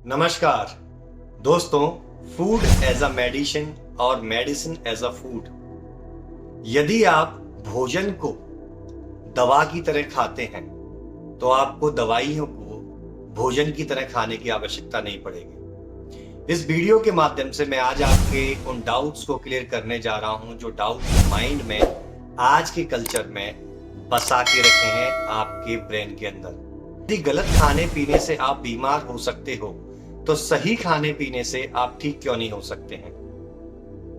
नमस्कार दोस्तों, food as a medicine और मेडिसिन एज अ फूड। यदि आप भोजन को दवा की तरह खाते हैं तो आपको दवाइयों को भोजन की तरह खाने की आवश्यकता नहीं पड़ेगी। इस वीडियो के माध्यम से मैं आज आपके उन डाउट्स को क्लियर करने जा रहा हूं जो डाउट माइंड में आज के कल्चर में बसा के रखे हैं आपके ब्रेन के अंदर। यदि गलत खाने पीने से आप बीमार हो सकते हो तो सही खाने पीने से आप ठीक क्यों नहीं हो सकते हैं।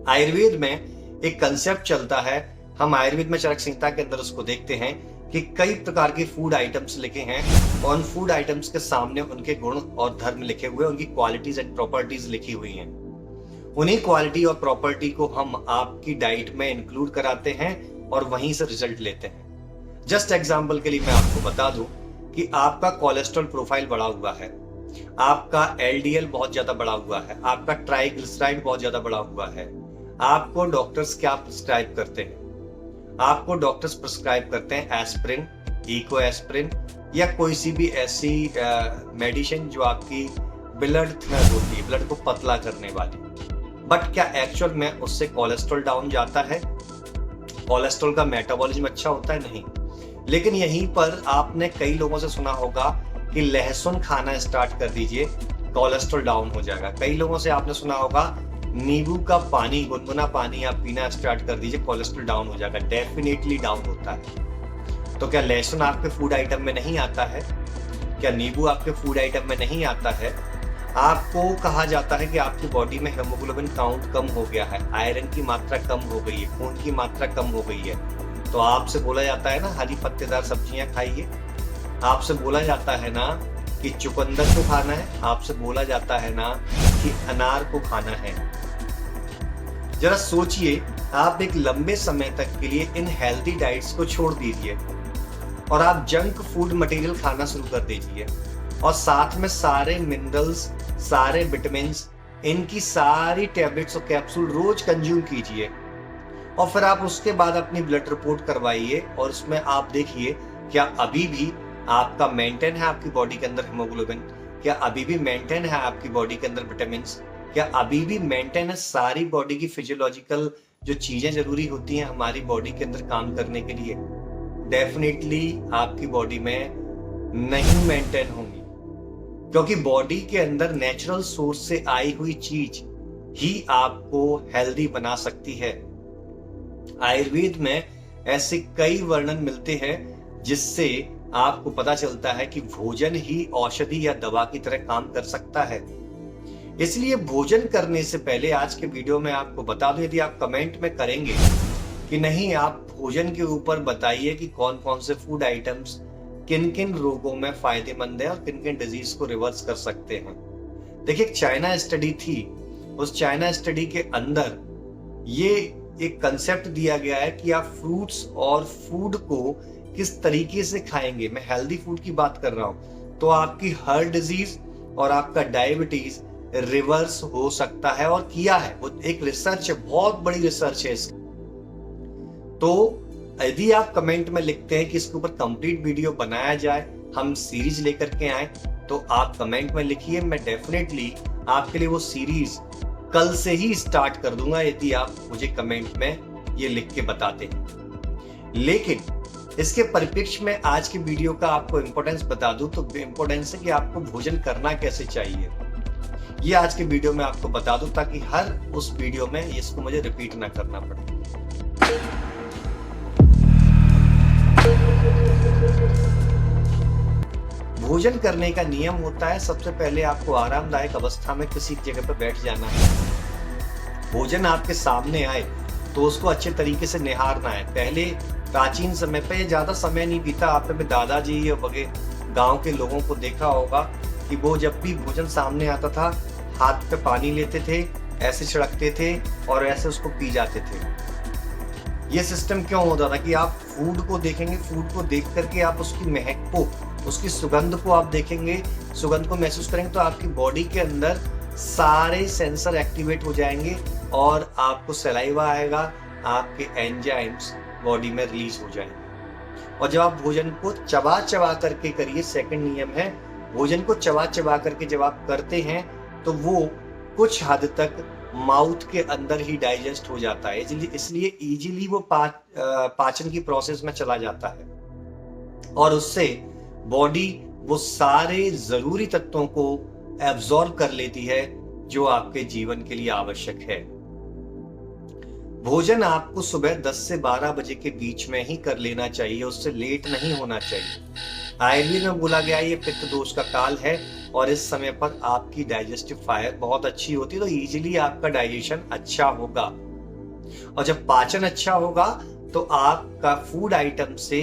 आयुर्वेद में एक कंसेप्ट चलता है, हम आयुर्वेद में चरक संहिता के अंदर उसको देखते हैं कि कई प्रकार के फूड आइटम्स लिखे हैं और उन फूड आइटम्स के सामने उनके गुण और धर्म लिखे हुए, उनकी क्वालिटीज एंड प्रॉपर्टीज लिखी हुई हैं। उन्हीं क्वालिटी और प्रॉपर्टी को हम आपकी डाइट में इंक्लूड कराते हैं और वहीं से रिजल्ट लेते हैं। जस्ट एग्जाम्पल के लिए मैं आपको बता दूं कि आपका कोलेस्ट्रॉल प्रोफाइल बढ़ा हुआ है, आपका एलडीएल बहुत ज्यादा बढ़ा हुआ है, आपका ट्राइग्लिसराइड बहुत ज्यादा बढ़ा हुआ है। आपको डॉक्टर्स क्या प्रिस्क्राइब करते हैं? आपको डॉक्टर्स प्रिस्क्राइब करते हैं एस्पिरिन, इको एस्पिरिन या कोई सी भी ऐसी मेडिसिन जो आपकी ब्लड थिनर होती है, ब्लड को पतला करने वाली। बट क्या एक्चुअल में उससे कोलेस्ट्रॉल डाउन जाता है? कोलेस्ट्रॉल का मेटाबॉलिज्म अच्छा होता है? नहीं। लेकिन यहीं पर आपने कई लोगों से सुना होगा कि लहसुन खाना स्टार्ट कर दीजिए, कोलेस्ट्रॉल डाउन हो जाएगा। कई लोगों से आपने सुना होगा नींबू का पानी, गुनगुना पानी आप पीना स्टार्ट कर दीजिए, कोलेस्ट्रॉल डाउन हो जाएगा। डेफिनेटली डाउन होता है। तो क्या लहसुन आपके फूड आइटम में नहीं आता है? क्या नींबू आपके फूड आइटम में नहीं आता है? आपको कहा जाता है कि आपकी बॉडी में हेमोग्लोबिन काउंट कम हो गया है, आयरन की मात्रा कम हो गई है, खून की मात्रा कम हो गई है, तो आपसे बोला जाता है ना हरी पत्तेदार सब्जियां खाइए। आपसे बोला जाता है ना कि चुकंदर को खाना है, आपसे बोला जाता है ना कि अनार को खाना है। जरा सोचिए, आप एक लंबे समय तक के लिए इन हेल्दी डाइट्स को छोड़ दीजिए और आप जंक फूड मटेरियल खाना शुरू कर दीजिए और साथ में सारे मिनरल्स, सारे विटामिन्स, इनकी सारी टैबलेट्स और कैप्सूल रोज कंज्यूम कीजिए और फिर आप उसके बाद अपनी ब्लड रिपोर्ट करवाइए और उसमें आप देखिए क्या अभी भी आपका मेंटेन है आपकी बॉडी के अंदर हीमोग्लोबिन, क्या अभी भी मेंटेन है आपकी बॉडी के अंदर विटामिन्स, क्या अभी भी मेंटेन है सारी बॉडी की फिजियोलॉजिकल जो चीजें जरूरी होती हैं हमारी बॉडी के अंदर काम करने के लिए। डेफिनेटली आपकी बॉडी में नहीं मेंटेन होंगी, क्योंकि बॉडी के अंदर नेचुरल सोर्स से आई हुई चीज ही आपको हेल्दी बना सकती है। आयुर्वेद में ऐसे कई वर्णन मिलते हैं जिससे आपको पता चलता है कि भोजन ही औषधि या दवा की तरह काम कर सकता है। इसलिए भोजन करने से पहले आज के वीडियो में आपको बता दूं, यदि आप कमेंट में करेंगे कि नहीं आप भोजन के ऊपर बताइए कि कौन कौन से फूड आइटम्स किन किन रोगों में फायदेमंद है और किन किन डिजीज को रिवर्स कर सकते हैं। देखिए, एक चाइना स्टडी थी, उस चाइना स्टडी के अंदर ये एक कंसेप्ट दिया गया है कि आप फ्रूट्स और फूड को किस तरीके से खाएंगे। मैं हेल्दी फूड की बात कर रहा हूं, तो आपकी हार्ट डिजीज और आपका डायबिटीज रिवर्स हो सकता है और किया है। वो एक रिसर्च है, बहुत बड़ी रिसर्च है इसकी। तो यदि आप कमेंट में लिखते हैं कि इसके ऊपर कंप्लीट वीडियो बनाया जाए, हम सीरीज लेकर के आए, तो आप कमेंट में लिखिए, मैं डेफिनेटली आपके लिए वो सीरीज कल से ही स्टार्ट कर दूंगा यदि आप मुझे कमेंट में ये लिख के बताते हैं। लेकिन इसके परिप्रेक्ष्य में आज की वीडियो का आपको इंपॉर्टेंस बता दूं, तो इंपॉर्टेंस है कि आपको भोजन करना कैसे चाहिए, ये आज के वीडियो में आपको बता दूं ताकि हर उस वीडियो में इसको मुझे रिपीट ना करना पड़े। भोजन करने का नियम होता है, सबसे पहले आपको आरामदायक अवस्था में किसी जगह पर बैठ जाना है। भोजन आपके सामने आए तो उसको अच्छे तरीके से निहारना है। पहले प्राचीन समय पे, ये ज्यादा समय नहीं बीता, आपने दादाजी वगैरह गांव के लोगों को देखा होगा कि वो जब भी भोजन सामने आता था हाथ पे पानी लेते थे, ऐसे छिड़कते थे और ऐसे उसको पी जाते थे। ये सिस्टम क्यों होता था कि आप फूड को देखेंगे, फूड को देख करके आप उसकी महक को, उसकी सुगंध को आप देखेंगे, सुगंध को महसूस करेंगे तो आपकी बॉडी के अंदर सारे सेंसर एक्टिवेट हो जाएंगे और आपको सलाइवा आएगा, आपके एंजाइम्स बॉडी में रिलीज हो जाएंगे। और जब आप भोजन को चबा चबा करके करिए, सेकंड नियम है, भोजन को चबा चबा करके जब आप करते हैं तो वो कुछ हद तक माउथ के अंदर ही डाइजेस्ट हो जाता है, इसलिए इजीली वो पाचन की प्रोसेस में चला जाता है और उससे बॉडी वो सारे जरूरी तत्वों को एब्जॉर्ब कर लेती है जो आपके जीवन के लिए आवश्यक है। भोजन आपको सुबह 10 से 12 बजे के बीच में ही कर लेना चाहिए, उससे लेट नहीं होना चाहिए। आयुर्वेद में बोला गया ये पित्त दोष का काल है और इस समय पर आपकी डाइजेस्टिव फायर बहुत अच्छी होती है, तो इजीली आपका डाइजेशन अच्छा होगा। और जब पाचन अच्छा होगा तो आपका फूड आइटम से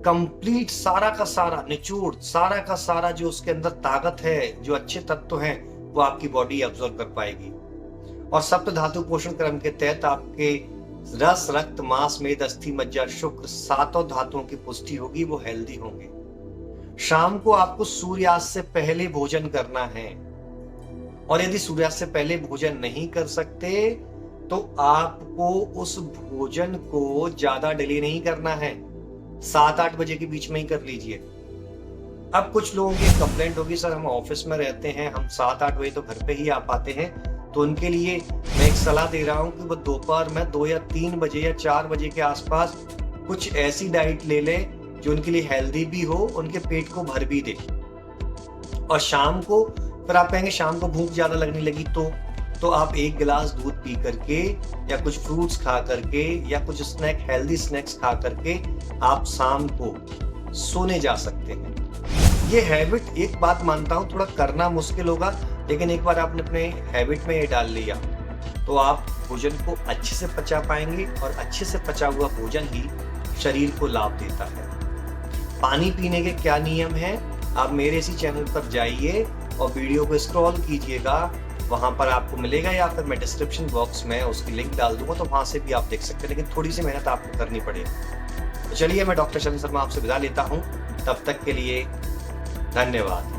कंप्लीट सारा का सारा निचोड़, सारा का सारा जो उसके अंदर ताकत है, जो अच्छे तत्व हैं, वो आपकी बॉडी एब्जॉर्ब कर पाएगी। और सप्त धातु पोषण क्रम के तहत आपके रस, रक्त, मांस, मेद, अस्थि, मज्जा, शुक्र सातों धातुओं की पुष्टि होगी, वो हेल्दी होंगे। शाम को आपको सूर्यास्त से पहले भोजन करना है और यदि सूर्यास्त से पहले भोजन नहीं कर सकते तो आपको उस भोजन को ज्यादा डिले नहीं करना है, 7-8 बजे के बीच में ही कर लीजिए। अब कुछ लोगों की कंप्लेंट होगी, सर हम ऑफिस में रहते हैं, हम 7-8 बजे तो घर पे ही आ पाते हैं, तो उनके लिए मैं एक सलाह दे रहा हूं कि वो दोपहर में 2 या 3 बजे या 4 बजे के आसपास कुछ ऐसी डाइट ले लें जो उनके लिए हेल्दी भी हो, उनके पेट को भर भी दे। और शाम को फिर आप कहेंगे शाम को भूख ज्यादा लगने लगी तो आप 1 गिलास दूध पी करके या कुछ फ्रूट्स खा करके या कुछ स्नैक, हेल्दी स्नैक्स खा करके आप शाम को सोने जा सकते हैं। ये हैबिट, एक बात मानता हूं थोड़ा करना मुश्किल होगा, लेकिन एक बार आपने अपने हैबिट में ये डाल लिया तो आप भोजन को अच्छे से पचा पाएंगे और अच्छे से पचा हुआ भोजन ही शरीर को लाभ देता है। पानी पीने के क्या नियम हैं, आप मेरे इसी चैनल पर जाइए और वीडियो को स्क्रॉल कीजिएगा, वहां पर आपको मिलेगा, या फिर मैं डिस्क्रिप्शन बॉक्स में उसकी लिंक डाल दूंगा, तो वहां से भी आप देख सकते हैं, लेकिन थोड़ी सी मेहनत आपको करनी पड़ेगी। तो चलिए, मैं डॉक्टर शरण शर्मा आपसे विदा लेता हूं, तब तक के लिए धन्यवाद।